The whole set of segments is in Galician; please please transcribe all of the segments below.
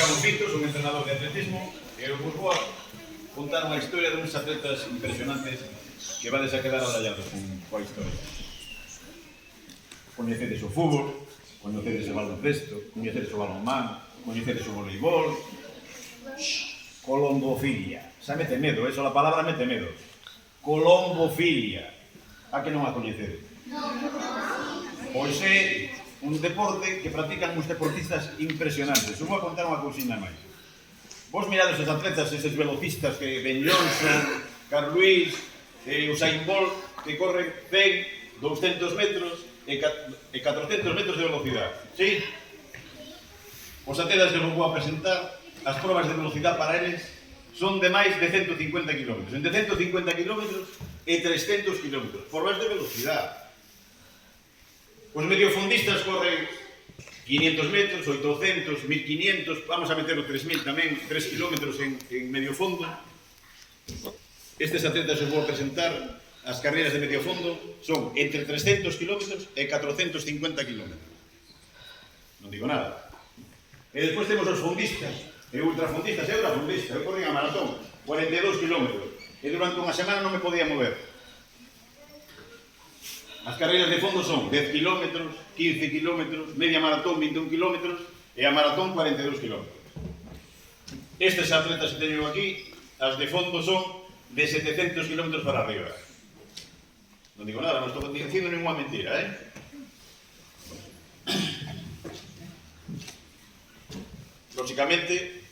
chamo Fito, son entrenador de atletismo e eu vos vou a contar unha historia de uns atletas impresionantes que vades a quedar abrallados coa historia. Coñecedes o fútbol, coñecedes o baloncesto, coñecedes o balonmán, coñecedes o voleibol. Colombofilia. Xa mete medo, eso, a palabra mete medo. Colombofilia. A que non a coñecedes? Pois é un deporte que practican uns deportistas impresionantes. Eu vou a contar unha cousinha máis. Vos mirades os atletas, eses velocistas que Ben Johnson, Carl Lewis, Usain Bolt, que corren 100, 200 metros e 400 metros de velocidade. Sí? Os atletas que vos vou a presentar, as probas de velocidade para eles son de máis de 150 km. Entre 150 km e 300 km. Probas de velocidade. Os mediofondistas corren 500 metros, 800, 1500, vamos a meter o 3000 tamén, 3 km en medio fondo. Estes atletas os vou a presentar, as carreiras de medio fondo son entre 300 km e 450 km. Non digo nada. E despois temos os fondistas, e ultrafondistas, e ultrafondistas, eu corren a maratón, 42 km, e durante unha semana non me podía mover. As carreiras de fondo son 10 km, 15 km, media maratón 21 km e a maratón 42 km. Estes atletas que teño aquí, as de fondo son de 700 km para arriba. Non digo nada, non estou dicindo ninguna mentira, Lóxicamente,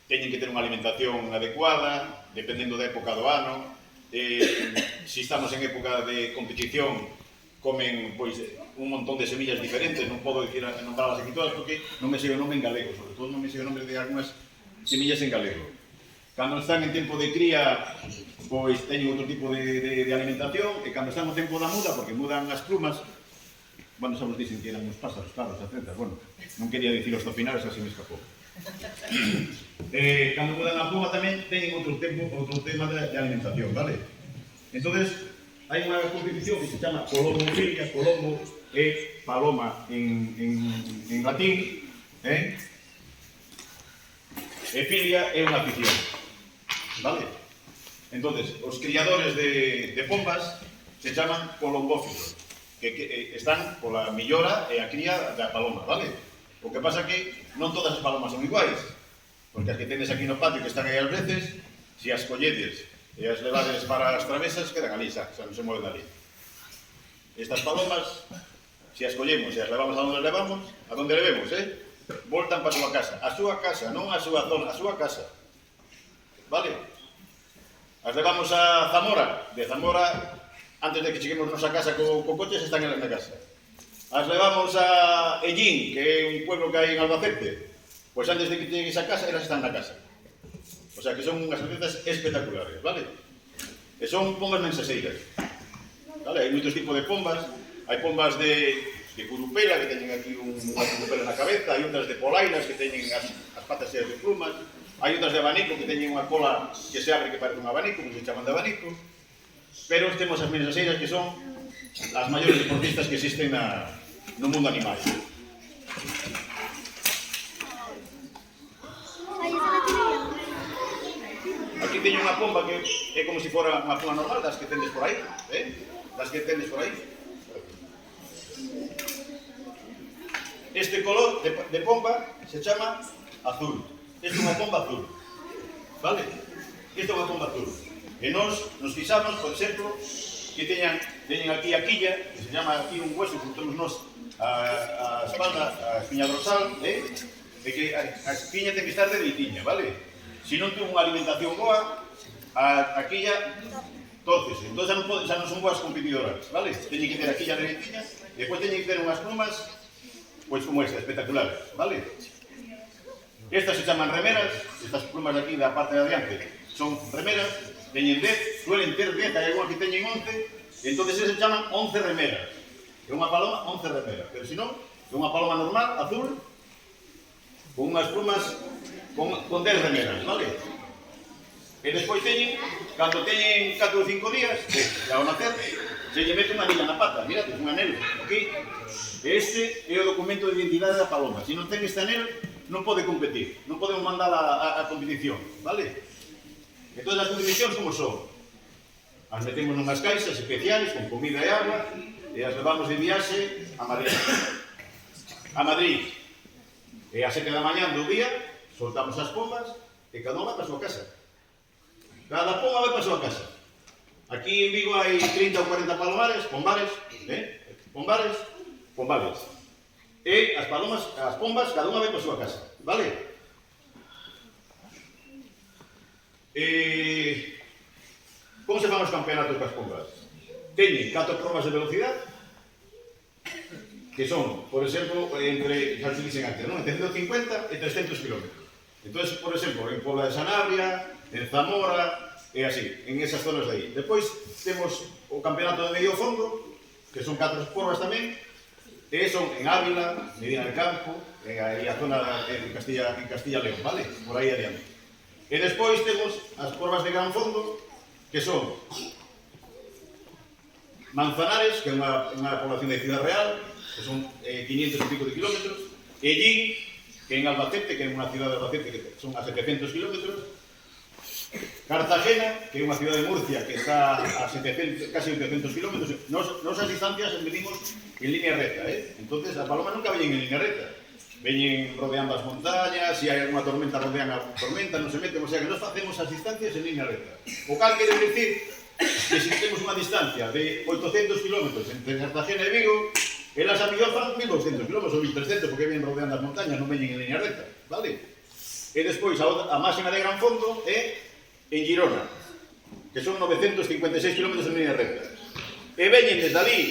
teñen que ter unha alimentación adecuada, dependendo da época do ano. Se estamos en época de competición, comen pois un montón de semillas diferentes, non podo dicir nombrarlas aquí todas porque non me sei o nome en galego, sobre todo non me sei o nome de algunhas semillas en galego. Cando están en tempo de cría, pois teñen outro tipo de alimentación, e cando están no tempo da muda, porque mudan as plumas, bueno, xa vos dicen que eran uns pásaros, claro, os atletas, bueno, non quería dicir hasta o final, xa se me escapou. Cando mudan a pluma tamén teñen outro tema de alimentación, vale? Entonces, hai unha competición que se chama colombofilia, colombo é paloma en latín, e filia é unha afición, vale? Entonces, os criadores de pombas se chaman colombófilos, que están pola millora e a cría da paloma, vale? O que pasa que non todas as palomas son iguais, porque as que tenes aquí no patio que están aí ás veces, se as colledes e as levades para as travesas, quedan ali xa non se moven ali. Estas palomas, se as collemos e as levamos a donde levemos, voltan para a súa casa, non a súa zona, a súa casa. Vale? As levamos a Zamora, de Zamora, antes de que cheguemos nosa casa co coche, están elas na casa. As levamos a Ellín, que é un pueblo que hai en Albacete, pois antes de que chegues a casa, elas están na casa. O sea, que son unhas atletas espectaculares, vale? E son pombas mensaseiras, vale? Hai moitos tipos de pombas, hai pombas de curupela, que teñen aquí unha curupela na cabeza, hai outras de polainas, que teñen as patas cheas de plumas, hai outras de abanico, que teñen unha cola que se abre que parece un abanico, que se chaman de abanico, pero temos as mensaseiras, que son as maiores deportistas que existen no mundo animal. Aquí teño unha pomba que é como se fora unha pomba normal, das que tendes por aí, das que tendes por aí. Este color de pomba se chama azul. Esta é unha pomba azul, vale? Esta é unha pomba azul. E nos fixamos, por exemplo, que teñen aquí a quilla, que se chama aquí un hueso, que temos nos a espalda, a espiña dorsal, e que a espiña ten que estar dereitiña, vale? Se non ten unha alimentación boa, a quilla tórcese. Entón xa non son boas competidoras, vale? Teñen que ter a quilla dereitiña, e depois teñen que ter unhas plumas, pois como esta, espectaculares, vale? Estas se chaman remeras, estas plumas de aquí da parte de adiante son remeras, teñen 10, suelen ter 10, hai algunha que teñen 11, entón se chaman 11 remeras. É unha paloma, 11 remeras, pero se non, é unha paloma normal, azul, con unhas plumas con 10 remeras, vale? E despois teñen, cando teñen 4 ou 5 días, ao nacer, se lle mete unha anilla na pata, mira, é un anel, ok? Este é o documento de identidade da paloma. Se non ten este anel, non pode competir, non podemos mandar a competición, vale? Entón, as competicións como son? As metemos nunhas caixas especiais con comida e agua e as levamos de viaxe a Madrid. A Madrid. E a 7 da mañá do día soltamos as pombas e cada unha vai para a súa casa. Cada pomba vai para a súa casa. Aquí en Vigo hai 30 ou 40 palomares, pombales, pombales. E as pombas, cada unha vai para a súa casa, vale? Como se fan os campeonatos das pombas? Teñen 4 probas de velocidade, que son, por exemplo, entre, xa se dixen antes, non? Entre 150 e 300 km. Entón, por exemplo, en Pobla de Sanabria, en Zamora, e así, en esas zonas de aí. Depois temos o campeonato de medio fondo, que son 4 probas tamén, e son en Ávila, Medina del Campo, e a zona en Castilla e León, vale? Por aí adiante. E despois temos as probas de gran fondo, que son Manzanares, que é unha población de Ciudad Real, que son 500 e pico de kilómetros, Ellín, que é en Albacete, que é unha ciudad de Albacete que son a 700 kilómetros, Cartagena, que é unha ciudad de Murcia que está a 700, casi 800 kilómetros. Nos as distancias medimos en línea recta, entonces as palomas nunca veñen en línea recta, veñen rodeando as montañas, se hai alguna tormenta rodean a tormenta, non se meten, o sea que nos facemos as distancias en línea recta. O cal quere decir que se temos unha distancia de 800 kilómetros entre Cartagena e Vigo, elas a mellor fan 1200 kilómetros ou 1300 porque ven rodeando as montañas, non veñen en línea recta, vale? E despois a máxima de gran fondo é en Girona, que son 956 kilómetros en línea recta. E veñen desde ali,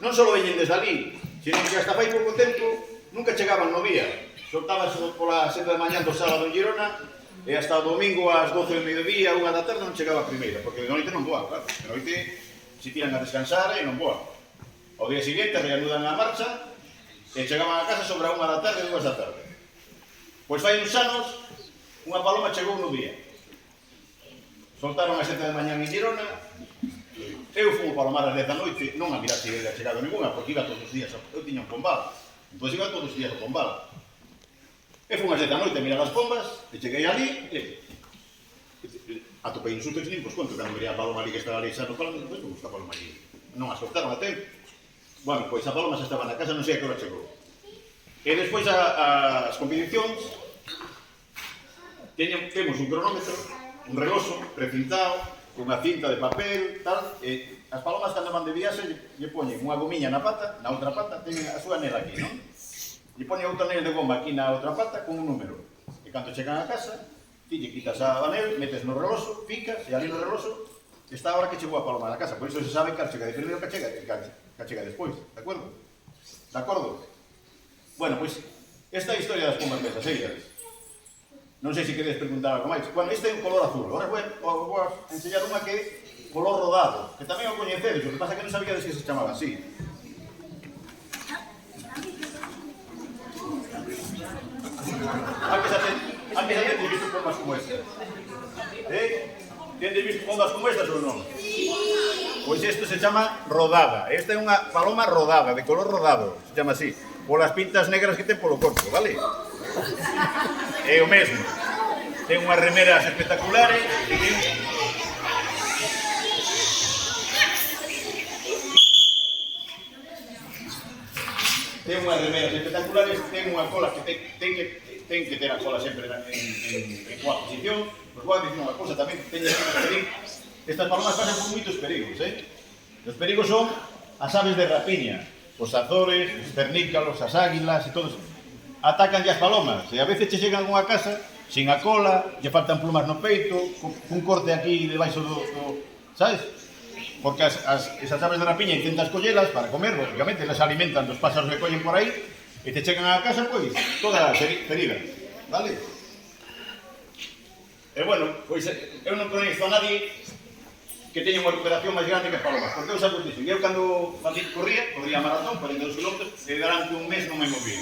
non só veñen desde ali, sino que hasta fai pouco tempo nunca chegaban no día. Soltábase pola 7 da mañá do sábado en Girona e hasta o domingo ás 12 do mediodía, 1 da tarde non chegaba a primeira, porque de noite non voa, claro. De noite se tiran a descansar e non voa. Ao día seguinte reanudan a marcha e chegaban a casa sobre a 1 da tarde e 2 da tarde. Pois fai uns anos, unha paloma chegou no día. Soltaron a 7 da mañá en Girona, eu fui palomar a 10 da noite, non a mirar se era chegado ninguna, porque iba todos os días, eu tiña un pombal, entón iba todos os días ao pombal. E fui a 10 da noite a mirar as pombas, e cheguei ali, e atopei uns úteis limpos, conto, cando mirei a paloma ali que estaba ali xa no palo, pois me gusta a paloma ali. Non a soltaron a tempo. Bueno, pois a paloma xa estaba na casa, non sei a que hora chegou. E despois as competicións, temos un cronómetro, un reloxo precintado, con unha cinta de papel, tal, e as palomas cando van de viaxe lle poñen unha gomiña na pata, na outra pata, teñen a súa anel aquí, non? Lle poñen outra anel de goma aquí na outra pata con un número. E cando chegan a casa, ti lle quitas a anel, metes no reloxo, picas, e ali no reloxo está a hora que chegou a paloma na casa. Por iso se sabe que chega de primeiro que chega despois, de acordo? De acordo? Bueno, pois, esta é a historia das pombas mensaseiras. Non sei se queredes preguntar algo máis. Bueno, este é un color azul. Agora vou a enseñar unha que é color rodado, que tamén o coñecedes, o que pasa que non sabíades que se chamaba así. Antes tedes visto pombas como estas. Tedes visto pombas como estas ou non? Pois isto se chama rodada. Esta é unha paloma rodada, de color rodado, se chama así. Polas pintas negras que ten polo corpo, vale? É o mesmo. Ten unhas remeras espectaculares e ten unhas remeras espectaculares, ten unha cola que ten que ter a cola sempre en boa posición. Vos vou a dicir unha cousa tamén, teñen que pedir. Estas palomas pasan por moitos perigos, Os perigos son as aves de rapiña, os azores, os cernícalos, as águilas e todos. Atacan as palomas, e a veces che chegan a unha casa sin a cola, lle faltan plumas no peito, cun corte aquí debaixo do sabes? Porque esas aves de rapiña intentan collelas para comer, lógicamente, elas alimentan dos pásaros que collen por aí, e te chegan a casa, pois, todas feridas, vale? E bueno, pois, eu non conheço a nadie que teña unha recuperación máis grande que as palomas, porque eu xa vos dixo, eu cando corría maratón, 42 km, e durante un mes non me moví.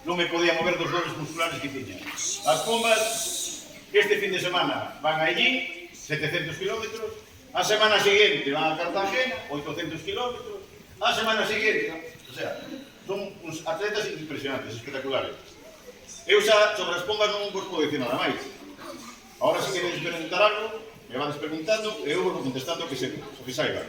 Non me podía mover dos dobles musculares que tiña. As pombas, este fin de semana van a Ellín, 700 km, a semana seguinte van a Cartagena, 800 km, a semana seguinte, o sea, son uns atletas impresionantes, espectaculares. Eu xa sobre as pombas non vos podo dicir nada máis. Ahora, se queredes preguntar algo, me vades preguntando e eu vos vou contestando o que saiba.